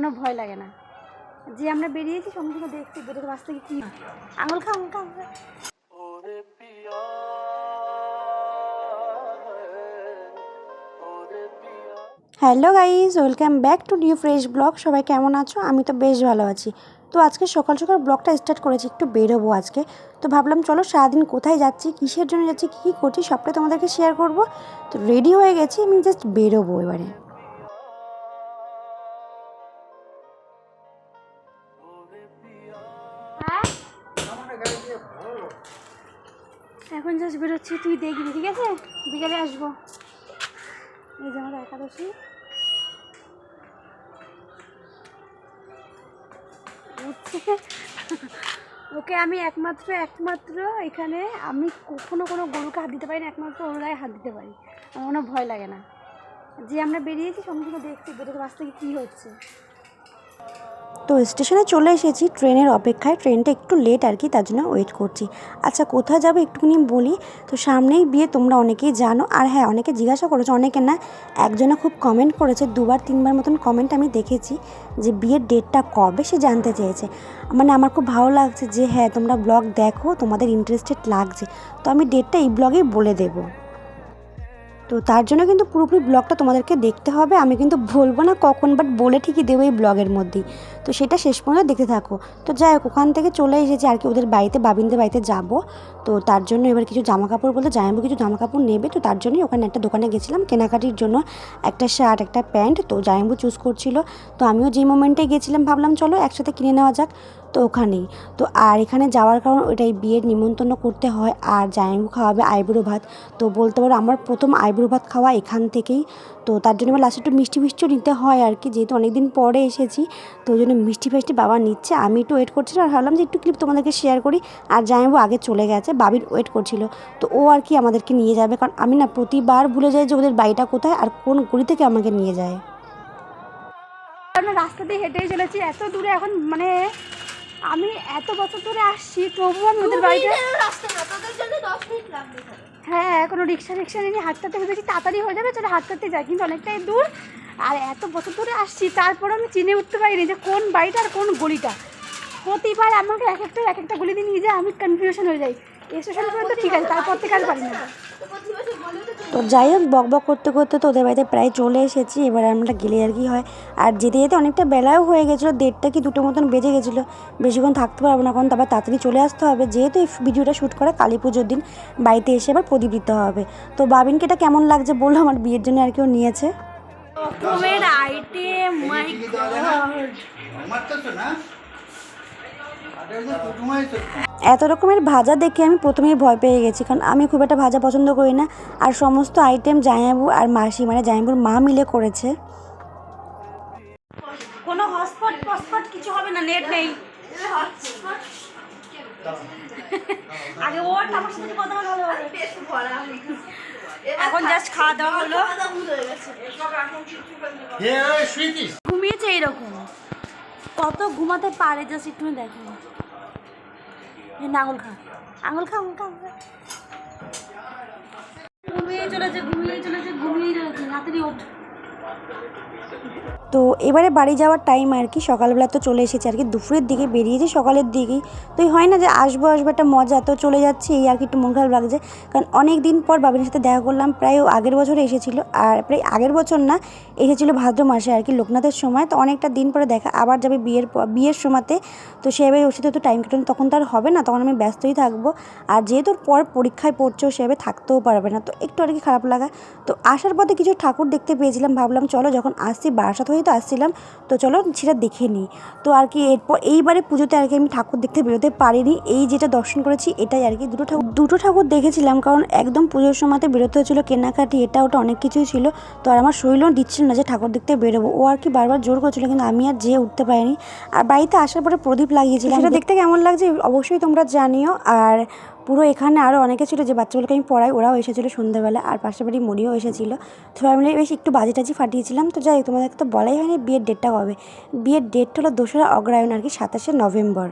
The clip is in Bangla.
কোনো ভয় লাগে না। যে আমরা বেরিয়েছি সঙ্গে সঙ্গে দেখছি বেরোতে বাস থেকে কি আঙুল খা আঙুল খা। Hello guys, welcome back to new fresh blog. সবাই কেমন আছো? আমি তো বেশ ভালো আছি। তো আজকে সকাল সকাল ব্লগটা স্টার্ট করেছি, একটু বেরোবো আজকে। তো ভাবলাম চলো সারাদিন কোথায় যাচ্ছি, কিসের জন্য যাচ্ছি, কী করছি সবটাই তোমাদেরকে শেয়ার করব। তো রেডি হয়ে গেছি, আমি জাস্ট বেরোবো এবারে। এখন জাস্ট বেরোচ্ছি, তুই দেখবি ঠিক আছে? বিকেলে আসবো। এই যে আমার একাদশী, ওকে আমি একমাত্র এখানে আমি কখনো কোনো গরুকে হাত দিতে পারি না, একমাত্র ওর গায়ে হাত দিতে পারি। আমার কোনো ভয় লাগে না। যে আমরা বেরিয়েছি সঙ্গে সঙ্গে দেখছি বেরোতে বাস থেকে কী হচ্ছে। তো স্টেশনে চলে এসেছি ট্রেনের অপেক্ষায়। ট্রেনটা একটু লেট আর কি, তার জন্য ওয়েট করছি। আচ্ছা কোথায় যাবো একটুখানি বলি। তো সামনেই বিয়ে, তোমরা অনেকেই জানো। আর হ্যাঁ, অনেকে জিজ্ঞাসা করেছে, অনেকে না, একজনে খুব কমেন্ট করেছে, 2-3বার মতন কমেন্ট আমি দেখেছি যে বিয়ের ডেটটা কবে সে জানতে চেয়েছে। মানে আমার খুব ভালো লাগছে যে হ্যাঁ তোমরা ব্লগ দেখো, তোমাদের ইন্টারেস্টেড লাগছে। তো আমি ডেটটা এই ব্লগেই বলে দেবো। তো তার জন্য কিন্তু পুরোপুরি ব্লগটা তোমাদেরকে দেখতে হবে। আমি কিন্তু বলবো না কখন, বাট বলে ঠিকই দেবো এই ব্লগের মধ্যেই। তো সেটা শেষ পর্যন্ত দেখতে থাকো। তো যাই হোক, ওখান থেকে চলে এসেছি আর কি ওদের বাড়িতে, বাবিনদের বাড়িতে যাব। তো তার জন্য এবার কিছু জামাকাপড় বলতে জানাবো, কিছু জামাকাপড় নেবে। তো তার জন্যই ওখানে একটা দোকানে গেছিলাম কেনাকাটির জন্য, একটা শার্ট একটা প্যান্ট। তো জামাইবু চুজ করছিল। তো আমিও যেই মোমেন্টে গেছিলাম ভাবলাম চলো একসাথে কিনে নেওয়া যাক। তো ওখানেই তো, আর এখানে যাওয়ার কারণ ওইটাই, বিয়ের নিমন্ত্রণ করতে হয় আর জামাইবু খাওয়াবে আইবুড়ো ভাত। তো বলতে পারো আমার প্রথম আইবুড়ো ভাত খাওয়া এখান থেকেই। তো তার জন্য লাস্টে একটু মিষ্টি মিষ্টিও নিতে হয় আর কি, যেহেতু অনেকদিন পরে এসেছি। তো ওই জন্য মিষ্টি ফিষ্টি বাবা নিচ্ছে, আমি একটু ওয়েট করছিলাম আর ভাবলাম যে একটু ক্লিপ তোমাদেরকে শেয়ার করি। আর জামাইবু আগে চলে গেছে, বাবির ওয়েট করছিল। তো ও আর কি আমাদেরকে নিয়ে যাবে, কারণ আমি না প্রতিবার ভুলে যাই যে ওদের বাড়িটা কোথায় আর কোন গলি থেকে আমাকে নিয়ে যায়। রাস্তা দিয়ে হেঁটেই চলেছি এত দূরে, এখন মানে আমি এত বছর ধরে আসছি তবু আমি ওদের বাড়িতে হ্যাঁ কোনো রিক্সা নিয়ে হাঁটতে ভেবেছি তাড়াতাড়ি হয়ে যাবে, চলে হাঁটতে যাই, কিন্তু অনেকটাই দূর। আর এত বছর ধরে আসছি তারপর আমি চিনে উঠতে পারিনি যে কোন বাড়িটা আর কোন গলিটা। প্রতিবার আমাকে এক একটা গলি দিয়ে নিয়ে যায়, আমি কনফিউশন হয়ে যাই। স্টেশন পর্যন্ত ঠিক আছে, তারপর থেকে আর পারি না। তো যাই হোক, বক করতে করতে তো ওদের বাড়িতে প্রায় চলে এসেছি। এবার আমরা গেলে আর কি হয়। আর যেতে যেতে অনেকটা বেলাও হয়ে গেছিলো, 1:30 কি 2টো মতন বেজে গেছিলো। বেশিক্ষণ থাকতে পারবো না, কারণ তারপর তাড়াতাড়ি চলে আসতে হবে, যেহেতু এই ভিডিওটা শ্যুট করা কালী পুজোর দিন। বাড়িতে এসে আবার প্রদীপ দিতে হবে। তো বাবিনকে এটা কেমন লাগছে বললো, আমার বিয়ের জন্য আর কেউ নিয়েছে রকমের আইটেম। মাই গড, এত রকমের ভাজা দেখে আমি প্রথমেই ভয় পেয়ে গেছি, কারণ আমি খুব একটা ভাজা পছন্দ করি না। আর সমস্ত আইটেম জামাইবু আর মাসি, মানে জামাইবুর মা মিলে করেছে। কোনো হটস্পট কিছু হবে না, নেট নেই। আগে ওর আমার সাথে কথা বলা ভালো হবে। এখন জাস্ট খাওয়া দাওয়া হলো, ঘুমিয়েছে এইরকম। কত ঘুমাতে পারে জাস্ট একটু দেখো। আঙুল খা আঙুল খা আঙুল খা। ঘুমিয়ে চলেছে রাত্রি ওঠ। তো এবারে বাড়ি যাওয়ার টাইম আর কি, সকালবেলা তো চলে এসেছি আর কি, দুপুরের দিকে বেরিয়েছি, সকালের দিকেই। তো হয় না যে আসবো একটা মজা, তো চলে যাচ্ছি এই আর কি, একটু মন খারাপ লাগছে। কারণ অনেক দিন পর বাবিনের সাথে দেখা করলাম, প্রায় আগের বছরে এসেছিলো। আর প্রায় আগের বছর না, এসেছিলো ভাদ্র মাসে আর কি, লোকনাথের সময়। তো অনেকটা দিন পরে দেখা, আবার যাবে বিয়ের সময়তে। তো সেভাবে ওর সাথে তো টাইম কাটানো তখন তো আর হবে না, তখন আমি ব্যস্তই থাকবো। আর যেহেতু পর পরীক্ষায় পড়ছো, সেভাবে থাকতেও পারবে না, তো একটু আর কি খারাপ লাগা। তো আসার পথে কিছু ঠাকুর দেখতে পেয়েছিলাম, ভাবলাম চলো যখন আসছি বারাসাত হয়েই তো আসছিলাম, তো চলো সেটা দেখে নিই। তো আর কি এরপর এইবারে পুজোতে আর কি আমি ঠাকুর দেখতে বেরোতে পারিনি, এই যেটা দর্শন করেছি এটাই আর কি। দুটো ঠাকুর দেখেছিলাম, কারণ একদম পুজোর সময়তে বেরোতে হয়েছিলো, কেনাকাটি এটা ওটা অনেক কিছুই ছিল। তো আর আমার শরীরও দিচ্ছিল না যে ঠাকুর দেখতে বেরোবো, ও আর কি বারবার জোর করেছিল, কিন্তু আমি আর যেয়ে উঠতে পারিনি। আর বাড়িতে আসার পরে প্রদীপ লাগিয়েছিলাম, সেটা দেখতে কেমন লাগছে অবশ্যই তোমরা জানিও। আর পুরো এখানে আরও অনেকে ছিল যে বাচ্চাগুলোকে আমি পড়াই, ওরাও এসেছিলো সন্ধ্যাবেলা। আর পাশের বাড়ি মরিও এসেছিলো, সবাই মিলে বেশ একটু বাজি টাজি ফাটিয়েছিলাম। তো যাই তোমাদেরকে তো বলাই হয়নি বিয়ের ডেটটা কবে। বিয়ের ডেটটা হলো 2রা অগ্রহায়ণ আর কি, 27শে নভেম্বর।